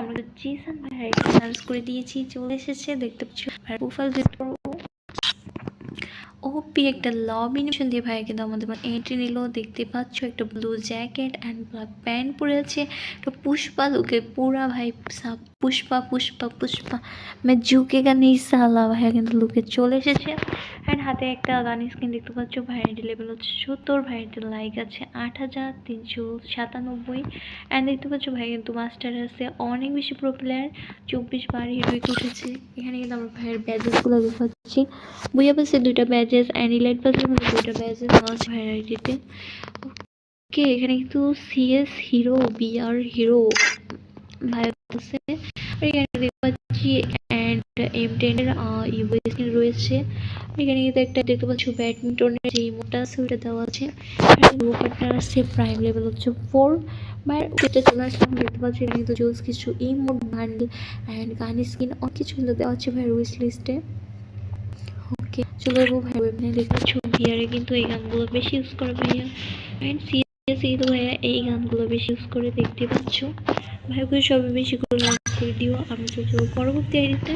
আমরা জিসান ভাইয়ের সার্চ করে দিয়েছি, চলে এসেছে, দেখতে পাচ্ছ ভাইয়ের প্রোফাইল ভিজিট করবো। ওপি একটা লবিনেশন দিয়ে ভাই কিন্তু আমাদের এন্ট্রি নিল, দেখতে পাচ্ছ একটা blue jacket and black pant পরে আছে, একটা পুষ্পা লুকে পুরা ভাই পুষ্পা পুষ্পা পুষ্পা मैं झुकेगा नहीं साला ভাইয়া কিন্তু লুকে চলে এসেছে। অ্যান্ড হাতে একটা গান স্ক্রিন দেখতে পাচ্ছ, ভাইয়ের লেভেল হচ্ছে 70, ভাইয়ের লাইক আছে 8397। অ্যান্ড দেখতে পাচ্ছ ভাই কিন্তু মাস্টার আছে অনেক বেশি প্রো প্লেয়ার, 24 বার হিরোইক উঠেছে। এখানে কিন্তু আমরা ভাইয়ের ব্যাজেসগুলো দেখতে পাচ্ছি, বুঝে পাচ্ছি 2টা ব্যাজেস অ্যান্ড ইলাইট পাসের মধ্যে 2টা ব্যাজেস আছে ভাইয়ের আইডিতে। ওকে, এখানে কিন্তু সিএস হিরো বিআর হিরো ভাই আছে, এখানে দেখতে পাচ্ছি অ্যান্ড M10 এর ইউএস রয়েছে। এখানে কিন্তু একটা দেখতে পাচ্ছ ব্যাডমিন্টনের যে ইমোটটা আছে ওটা দেওয়া আছে, পার্টনার আছে প্রাইম লেভেল হচ্ছে 4। এটা চলে আসলাম, দেখতে পাচ্ছি এখানে কিন্তু জোস কিছু ইমোট বান্ডেল অ্যান্ড গান স্কিন অনেক কিছু কিন্তু দেওয়া আছে ভাই উইশ লিস্টে। ওকে, চলে যাবো ভাই ওয়েবনে, দেখতে পাচ্ছ বিয়ারে কিন্তু এই গানগুলো বেশি ইউজ করে ভাইয়া, অ্যান্ড সিএস কিন্তু ভাইয়া এই গানগুলো বেশি ইউজ করে, দেখতে পাচ্ছ ভাই সবই বেশি করে লাইক করে দিও। আমি চলছি পরবর্তী আইডিতে।